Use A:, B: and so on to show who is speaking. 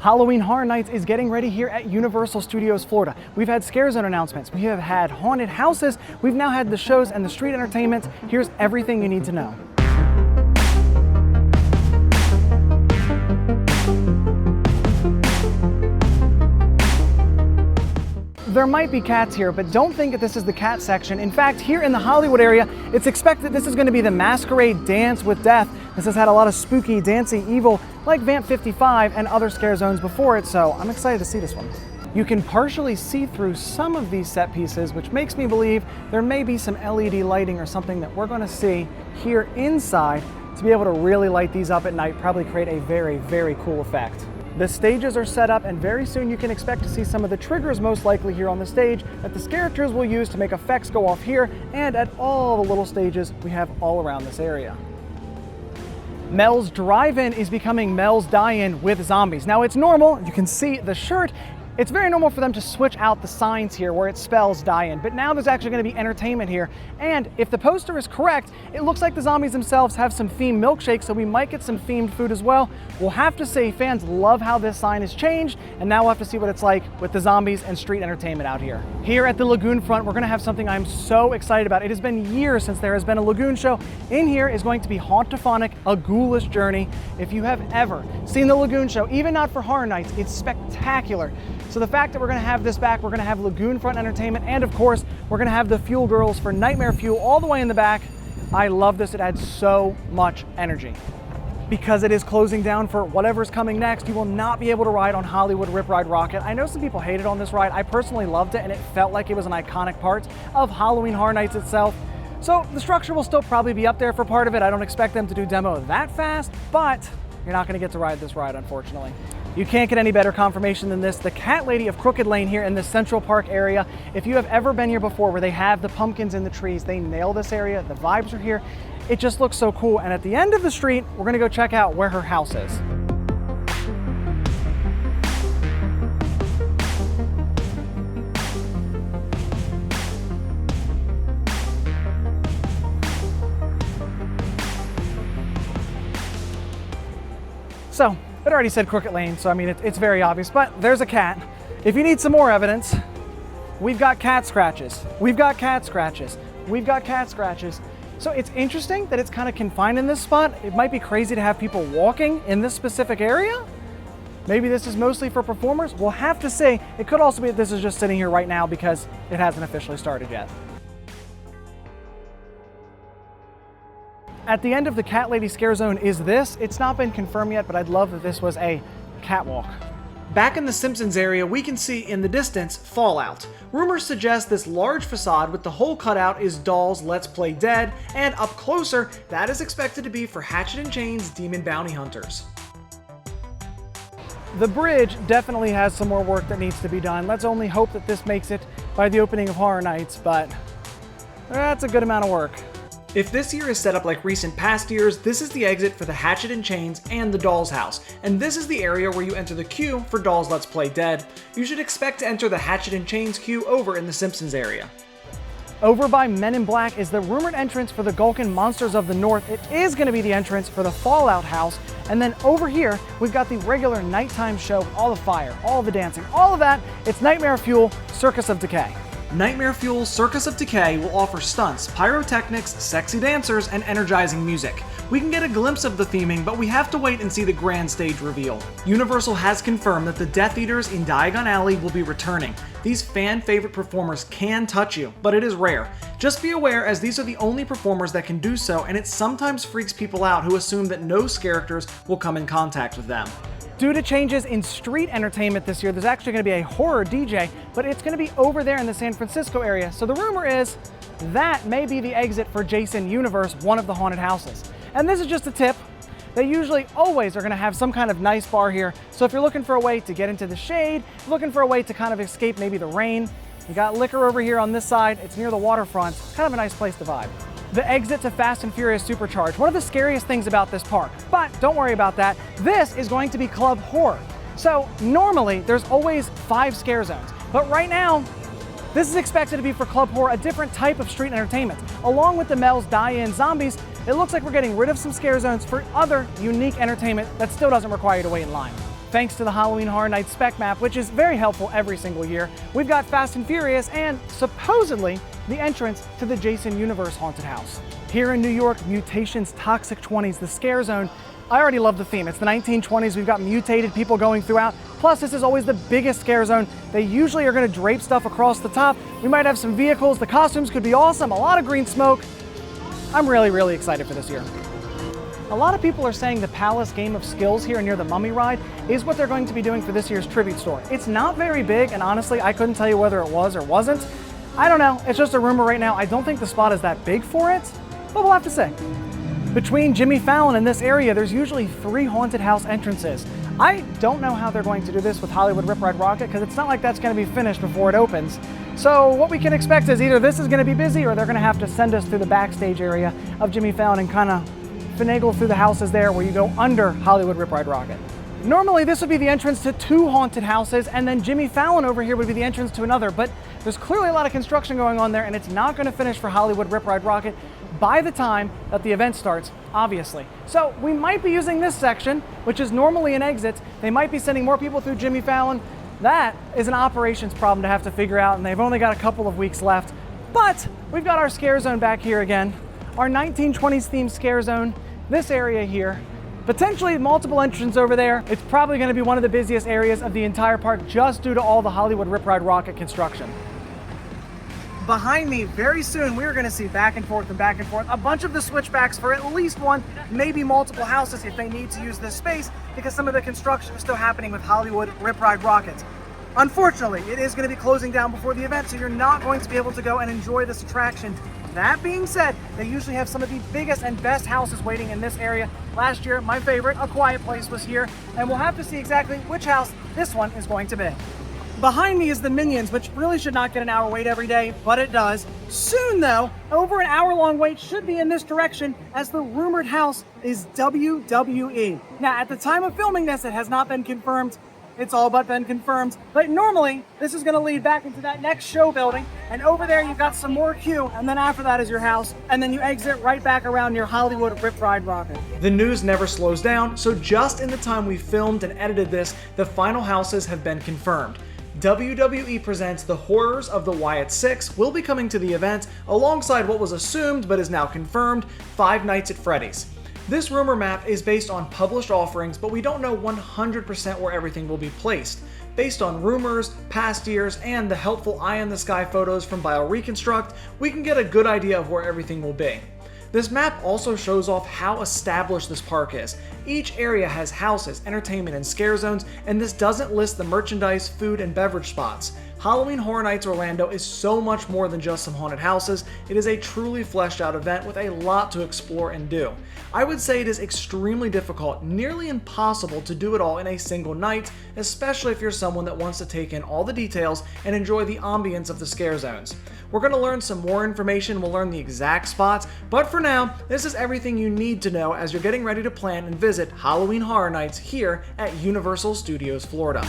A: Halloween Horror Nights is getting ready here at Universal Studios Florida. We've had Scare Zone announcements, we have had haunted houses, we've now had the shows and the street entertainment. Here's everything you need to know. There might be cats here, but don't think that this is the cat section. In fact, here in the Hollywood area, it's expected this is going to be the Masquerade Dance with Death. This has had a lot of spooky, dancing evil like Vamp 55 and other scare zones before it, so I'm excited to see this one. You can partially see through some of these set pieces, which makes me believe there may be some LED lighting or something that we're going to see here inside to be able to really light these up at night, probably create a very, very cool effect. The stages are set up, and very soon you can expect to see some of the triggers most likely here on the stage that the characters will use to make effects go off here and at all the little stages we have all around this area. Mel's Drive-In is becoming Mel's Die-In with zombies. Now it's normal, you can see the shirt, it's very normal for them to switch out the signs here where it spells die-in, but now there's actually going to be entertainment here. And if the poster is correct, it looks like the zombies themselves have some themed milkshakes, so we might get some themed food as well. We'll have to say fans love how this sign has changed, and now we'll have to see what it's like with the zombies and street entertainment out here. Here at the Lagoon front, we're going to have something I'm so excited about. It has been years since there has been a Lagoon show. In here is going to be Haunt-a-Phonic, a ghoulish journey. If you have ever seen the Lagoon show, even not for Horror Nights, it's spectacular. So the fact that we're going to have this back, we're going to have Lagoon front entertainment, and of course, we're going to have the Fuel Girls for Nightmare Fuel all the way in the back. I love this. It adds so much energy. Because it is closing down for whatever's coming next, you will not be able to ride on Hollywood Rip Ride Rocket. I know some people hated on this ride. I personally loved it, and it felt like it was an iconic part of Halloween Horror Nights itself. So the structure will still probably be up there for part of it. I don't expect them to do demo that fast, but you're not going to get to ride this ride, unfortunately. You can't get any better confirmation than this. The Catlady of Crooked Lane here in the Central Park area. If you have ever been here before where they have the pumpkins in the trees, they nail this area. The vibes are here. It just looks so cool. And at the end of the street, we're going to go check out where her house is. So, it already said Crooked Lane, so I mean, it's very obvious, but there's a cat. If you need some more evidence, we've got cat scratches. We've got cat scratches. We've got cat scratches. So it's interesting that it's kind of confined in this spot. It might be crazy to have people walking in this specific area. Maybe this is mostly for performers. We'll have to see. It could also be that this is just sitting here right now because it hasn't officially started yet. At the end of the Catlady Scare Zone is this. It's not been confirmed yet, but I'd love that this was a catwalk. Back in the Simpsons area, we can see in the distance Fallout. Rumors suggest this large facade with the hole cut out is Doll's Let's Play Dead, and up closer, that is expected to be for Hatchet and Chain's Demon Bounty Hunters. The bridge definitely has some more work that needs to be done. Let's only hope that this makes it by the opening of Horror Nights, but that's a good amount of work. If this year is set up like recent past years, this is the exit for the Hatchet and Chains and the Doll's House, and this is the area where you enter the queue for Doll's Let's Play Dead. You should expect to enter the Hatchet and Chains queue over in the Simpsons area. Over by Men in Black is the rumored entrance for the Gulkin Monsters of the North. It is going to be the entrance for the Fallout House, and then over here, we've got the regular nighttime show with all the fire, all the dancing, all of that. It's Nightmare Fuel, Circus of Decay. Nightmare Fuel Circus of Decay will offer stunts, pyrotechnics, sexy dancers, and energizing music. We can get a glimpse of the theming, but we have to wait and see the grand stage reveal. Universal has confirmed that the Death Eaters in Diagon Alley will be returning. These fan-favorite performers can touch you, but it is rare. Just be aware, as these are the only performers that can do so, and it sometimes freaks people out who assume that no characters will come in contact with them. Due to changes in street entertainment this year, there's actually going to be a horror DJ, but it's going to be over there in the San Francisco area. So the rumor is that may be the exit for Jason Universe, one of the haunted houses. And this is just a tip. They usually always are going to have some kind of nice bar here. So if you're looking for a way to get into the shade, looking for a way to kind of escape maybe the rain, you got liquor over here on this side. It's near the waterfront. It's kind of a nice place to vibe. The exit to Fast and Furious Supercharged, one of the scariest things about this park. But don't worry about that. This is going to be Club Horror. So normally there's always 5 scare zones, but right now this is expected to be for Club Horror, a different type of street entertainment. Along with the Mel's Die-In Zombies, it looks like we're getting rid of some scare zones for other unique entertainment that still doesn't require you to wait in line. Thanks to the Halloween Horror Nights spec map, which is very helpful every single year, we've got Fast and Furious and, supposedly, the entrance to the Jason Universe haunted house. Here in New York, Mutations Toxic 20s, the scare zone. I already love the theme. It's the 1920s. We've got mutated people going throughout. Plus, this is always the biggest scare zone. They usually are going to drape stuff across the top. We might have some vehicles. The costumes could be awesome. A lot of green smoke. I'm really excited for this year. A lot of people are saying the Palace Game of Skills here near the Mummy Ride is what they're going to be doing for this year's tribute store. It's not very big, and honestly, I couldn't tell you whether it was or wasn't. I don't know. It's just a rumor right now. I don't think the spot is that big for it, but we'll have to see. Between Jimmy Fallon and this area, there's usually 3 haunted house entrances. I don't know how they're going to do this with Hollywood Rip Ride Rocket, because it's not like that's going to be finished before it opens. So what we can expect is either this is going to be busy, or they're going to have to send us through the backstage area of Jimmy Fallon and kind of finagle through the houses there where you go under Hollywood Rip Ride Rocket. Normally this would be the entrance to 2 haunted houses, and then Jimmy Fallon over here would be the entrance to another, but there's clearly a lot of construction going on there, and it's not going to finish for Hollywood Rip Ride Rocket by the time that the event starts, obviously. So we might be using this section, which is normally an exit. They might be sending more people through Jimmy Fallon. That is an operations problem to have to figure out, and they've only got a couple of weeks left. But we've got our scare zone back here again, our 1920s themed scare zone, this area here. Potentially multiple entrances over there. It's probably going to be one of the busiest areas of the entire park just due to all the Hollywood Rip Ride Rocket construction. Behind me, very soon, we're going to see back and forth, a bunch of the switchbacks for at least one, maybe multiple houses if they need to use this space, because some of the construction is still happening with Hollywood Rip Ride Rocket. Unfortunately, it is going to be closing down before the event, so you're not going to be able to go and enjoy this attraction. That being said, they usually have some of the biggest and best houses waiting in this area. Last year, my favorite, A Quiet Place, was here, and we'll have to see exactly which house this one is going to be. Behind me is the Minions, which really should not get an hour wait every day, but it does. Soon though, over an hour-long wait should be in this direction, as the rumored house is WWE. Now, at the time of filming this, it has not been confirmed. It's all but been confirmed. But normally, this is going to lead back into that next show building, and over there you've got some more queue, and then after that is your house, and then you exit right back around near Hollywood Rip Ride Rocket. The news never slows down, so just in the time we filmed and edited this, the final houses have been confirmed. WWE presents The Horrors of the Wyatt Six will be coming to the event, alongside what was assumed but is now confirmed, Five Nights at Freddy's. This rumor map is based on published offerings, but we don't know 100% where everything will be placed. Based on rumors, past years, and the helpful eye-in-the-sky photos from Bioreconstruct, we can get a good idea of where everything will be. This map also shows off how established this park is. Each area has houses, entertainment, and scare zones, and this doesn't list the merchandise, food, and beverage spots. Halloween Horror Nights Orlando is so much more than just some haunted houses. It is a truly fleshed out event with a lot to explore and do. I would say it is extremely difficult, nearly impossible to do it all in a single night, especially if you're someone that wants to take in all the details and enjoy the ambience of the scare zones. We're going to learn some more information, we'll learn the exact spots, but for now, this is everything you need to know as you're getting ready to plan and visit Halloween Horror Nights here at Universal Studios Florida.